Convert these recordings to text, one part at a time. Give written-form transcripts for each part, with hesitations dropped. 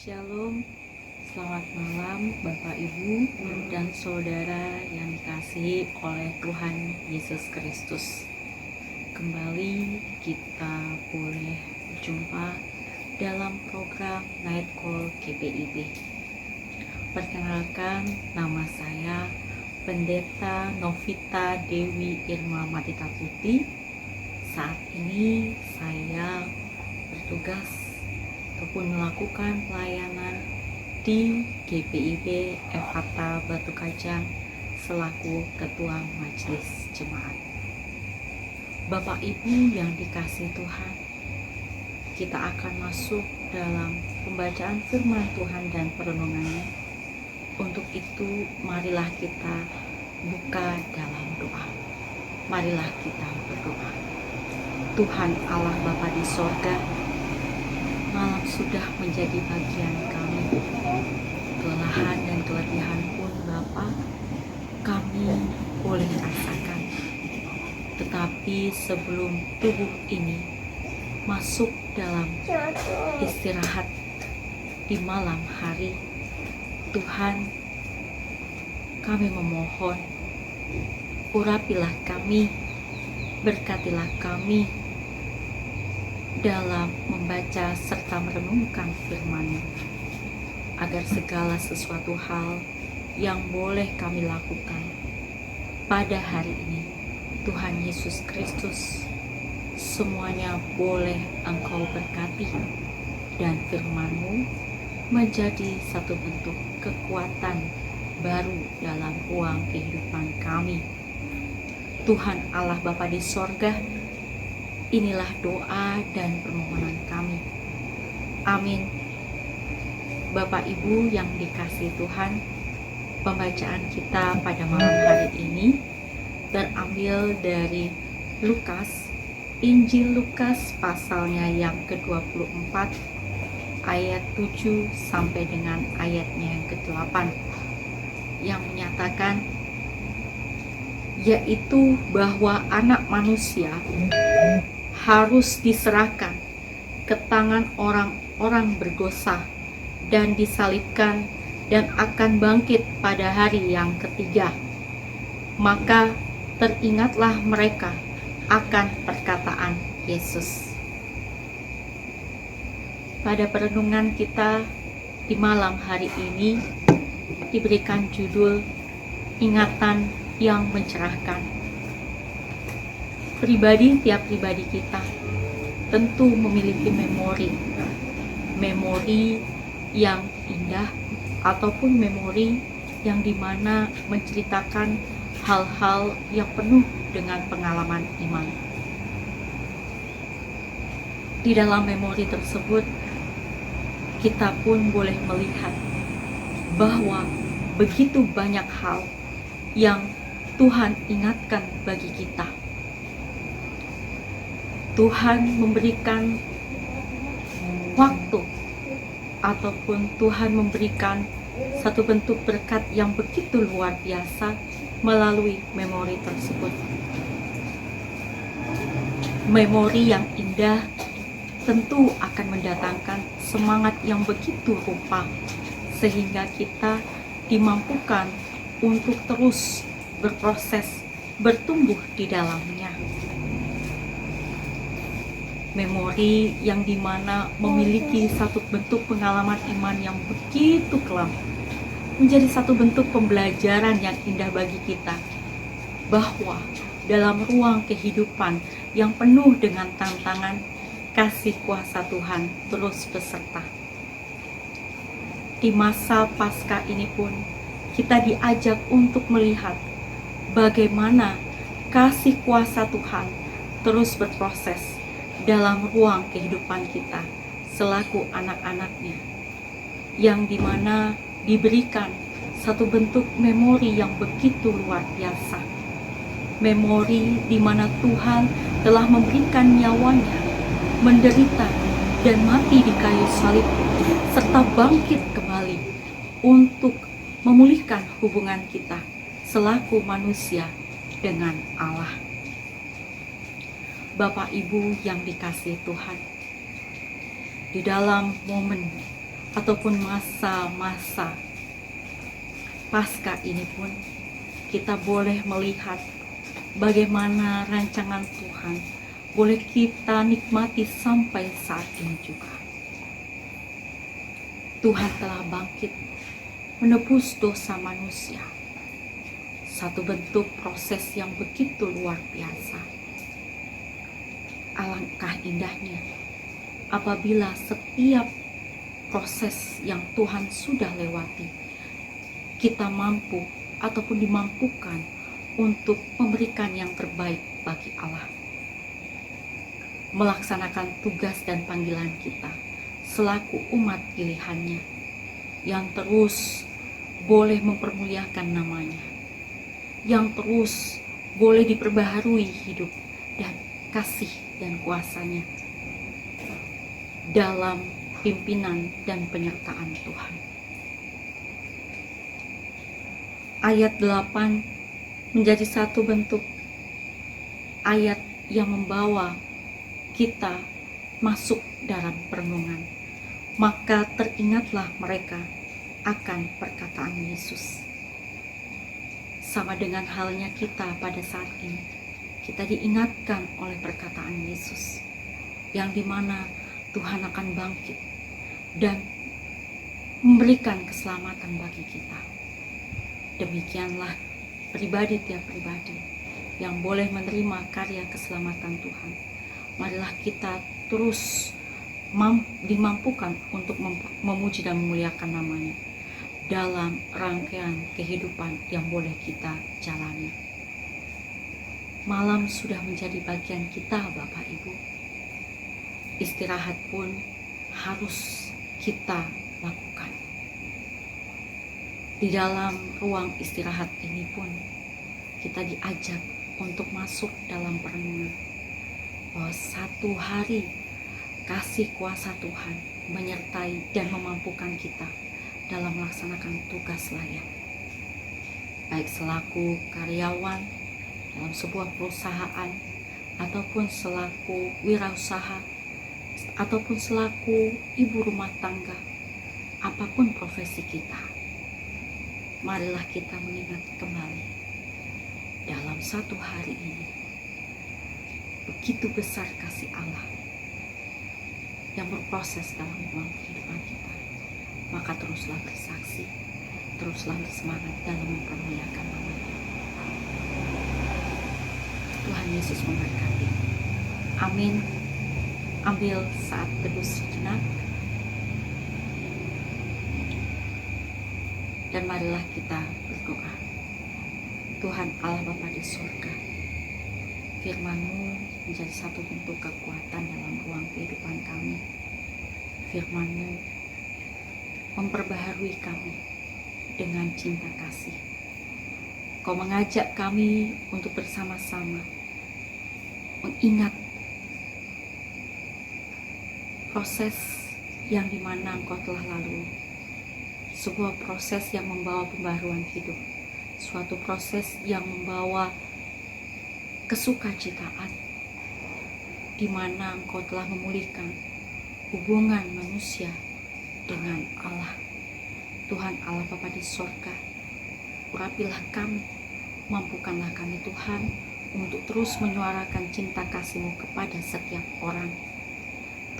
Shalom, selamat malam Bapak Ibu dan Saudara yang dikasihi oleh Tuhan Yesus Kristus. Kembali kita boleh berjumpa dalam program Night Call GPIB. Perkenalkan, nama saya Pendeta Novita Dewi Irma Matita Putih. Saat ini saya bertugas ataupun melakukan pelayanan di GPIB Efata Batu Kajang selaku Ketua Majelis Jemaat. Bapak Ibu yang dikasihi Tuhan, kita akan masuk dalam pembacaan firman Tuhan dan perenungannya. Untuk itu, marilah kita buka dalam doa. Marilah kita berdoa. Tuhan Allah Bapa di sorga, malam sudah menjadi bagian kami. Kelelahan dan keletihan pun Bapa kami boleh rasakan. Tetapi sebelum tubuh ini masuk dalam istirahat di malam hari, Tuhan, kami memohon, urapilah kami, berkatilah kami dalam membaca serta merenungkan firman-Mu, agar segala sesuatu hal yang boleh kami lakukan pada hari ini, Tuhan Yesus Kristus, semuanya boleh Engkau berkati, dan firman-Mu menjadi satu bentuk kekuatan baru dalam ruang kehidupan kami. Tuhan Allah Bapa di sorga, inilah doa dan permohonan kami. Amin. Bapak Ibu yang dikasihi Tuhan, pembacaan kita pada malam hari ini terambil dari Lukas, Injil Lukas pasalnya yang ke-24 ayat 7 sampai dengan ayatnya yang ke-8 yang menyatakan, yaitu bahwa anak manusia harus diserahkan ke tangan orang-orang berdosa dan disalibkan dan akan bangkit pada hari yang ketiga. Maka teringatlah mereka akan perkataan Yesus. Pada perenungan kita di malam hari ini diberikan judul ingatan yang mencerahkan. Tiap pribadi kita tentu memiliki memori yang indah ataupun memori yang dimana menceritakan hal-hal yang penuh dengan pengalaman iman. Di dalam memori tersebut, kita pun boleh melihat bahwa begitu banyak hal yang Tuhan ingatkan bagi kita. Tuhan memberikan waktu ataupun Tuhan memberikan satu bentuk berkat yang begitu luar biasa melalui memori tersebut. Memori yang indah tentu akan mendatangkan semangat yang begitu rupa sehingga kita dimampukan untuk terus berproses, bertumbuh di dalamnya. Memori yang dimana memiliki satu bentuk pengalaman iman yang begitu kelam, menjadi satu bentuk pembelajaran yang indah bagi kita, bahwa dalam ruang kehidupan yang penuh dengan tantangan, kasih kuasa Tuhan terus beserta. Di masa Paskah ini pun, kita diajak untuk melihat bagaimana kasih kuasa Tuhan terus berproses dalam ruang kehidupan kita selaku anak-anaknya, yang dimana diberikan satu bentuk memori yang begitu luar biasa. Memori di mana Tuhan telah memberikan nyawanya, menderita dan mati di kayu salib, serta bangkit kembali untuk memulihkan hubungan kita selaku manusia dengan Allah. Bapak Ibu yang dikasihi Tuhan, di dalam momen ataupun masa-masa pasca ini pun kita boleh melihat bagaimana rancangan Tuhan boleh kita nikmati sampai saat ini juga. Tuhan telah bangkit menebus dosa manusia. Satu bentuk proses yang begitu luar biasa. Alangkah indahnya apabila setiap proses yang Tuhan sudah lewati, kita mampu ataupun dimampukan untuk memberikan yang terbaik bagi Allah. Melaksanakan tugas dan panggilan kita selaku umat pilihannya yang terus boleh mempermuliakan namanya, yang terus boleh diperbaharui hidup dan kasih dan kuasanya dalam pimpinan dan penyertaan Tuhan. Ayat 8 menjadi satu bentuk ayat yang membawa kita masuk dalam perenungan. Maka teringatlah mereka akan perkataan Yesus. Sama dengan halnya kita pada saat ini, kita diingatkan oleh perkataan Yesus, yang dimana Tuhan akan bangkit dan memberikan keselamatan bagi kita. Demikianlah pribadi tiap pribadi yang boleh menerima karya keselamatan Tuhan. Marilah kita terus dimampukan untuk memuji dan memuliakan namanya dalam rangkaian kehidupan yang boleh kita jalani. Malam sudah menjadi bagian kita, Bapak Ibu. Istirahat pun harus kita lakukan. Di dalam ruang istirahat ini pun kita diajak untuk masuk dalam perenungan bahwa satu hari kasih kuasa Tuhan menyertai dan memampukan kita dalam melaksanakan tugas layak, baik selaku karyawan dalam sebuah perusahaan, ataupun selaku wirausaha, ataupun selaku ibu rumah tangga, apapun profesi kita. Marilah kita mengingat kembali dalam satu hari ini begitu besar kasih Allah yang berproses dalam ruang kehidupan kita. Maka teruslah bersaksi, teruslah bersemangat dalam mempermuliakan nama-Nya. Tuhan Yesus memberkati. Amin. Ambil saat teduh sejenak dan marilah kita berdoa. Tuhan Allah Bapa di surga, firman-Mu menjadi satu bentuk kekuatan dalam ruang kehidupan kami. Firman-Mu memperbaharui kami dengan cinta kasih. Kau mengajak kami untuk bersama-sama mengingat proses yang dimana Engkau telah lalui. Sebuah proses yang membawa pembaharuan hidup, suatu proses yang membawa kesukacitaan, di mana Engkau telah memulihkan hubungan manusia dengan Allah. Tuhan Allah Bapa di sorga, urapilah kami, mampukanlah kami Tuhan untuk terus menyuarakan cinta kasih-Mu kepada setiap orang.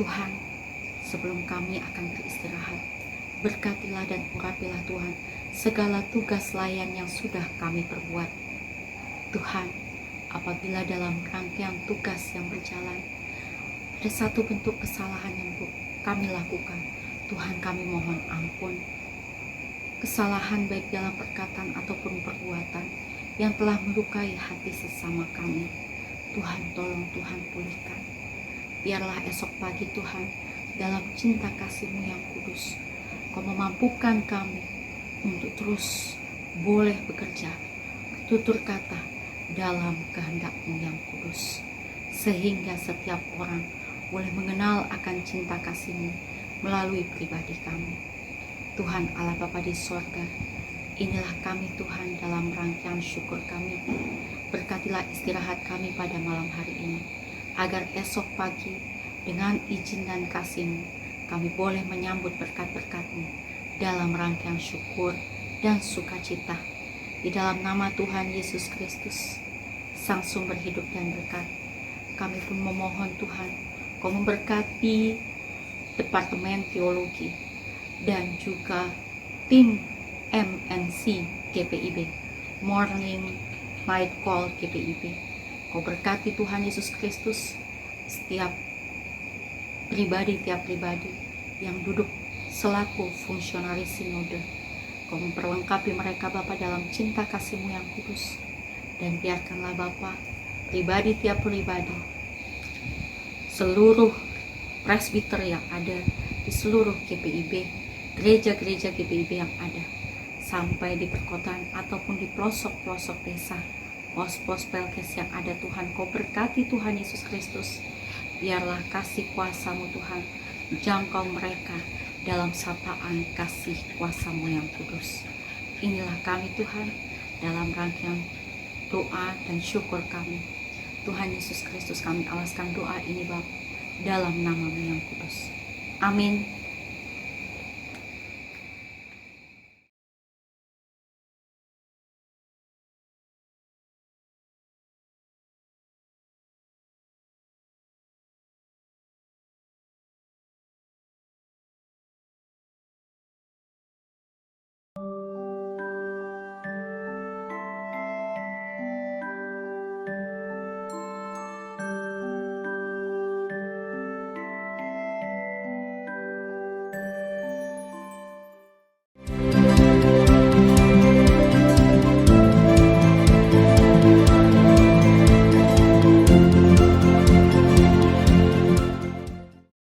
Tuhan, sebelum kami akan beristirahat, berkatilah dan urapilah Tuhan segala tugas layan yang sudah kami perbuat. Tuhan, apabila dalam rangkaian tugas yang berjalan ada satu bentuk kesalahan yang kami lakukan, Tuhan kami mohon ampun. Kesalahan baik dalam perkataan ataupun perbuatan yang telah melukai hati sesama kami, Tuhan tolong, Tuhan pulihkan. Biarlah esok pagi Tuhan, dalam cinta kasih-Mu yang kudus, Kau memampukan kami untuk terus boleh bekerja, tutur kata dalam kehendak-Mu yang kudus, sehingga setiap orang boleh mengenal akan cinta kasih-Mu melalui pribadi kami. Tuhan Allah Bapa di sorga, inilah kami Tuhan dalam rangkaian syukur kami. Berkatilah istirahat kami pada malam hari ini, agar esok pagi dengan izin dan kasih-Mu kami boleh menyambut berkat-berkat-Mu dalam rangkaian syukur dan sukacita. Di dalam nama Tuhan Yesus Kristus, Sang Sumber Hidup dan Berkat, kami pun memohon Tuhan, Kau memberkati Departemen Teologi dan juga tim MNC GPIB, Morning Night Call GPIB. Kau berkati Tuhan Yesus Kristus setiap pribadi yang duduk selaku fungsionaris sinode. Kau memperlengkapi mereka Bapa dalam cinta kasih-Mu yang kudus. Dan biarkanlah Bapa, tiap pribadi, seluruh presbiter yang ada di seluruh GPIB, gereja-gereja GPIB yang ada, sampai di perkotaan ataupun di pelosok-pelosok desa, pos-pos pelkes yang ada Tuhan, Kau berkati Tuhan Yesus Kristus. Biarlah kasih kuasa-Mu Tuhan jangkau mereka dalam sapaan kasih kuasa-Mu yang kudus. Inilah kami Tuhan dalam rangkaian doa dan syukur kami. Tuhan Yesus Kristus, kami alaskan doa ini Bapa dalam nama-Mu yang kudus. Amin.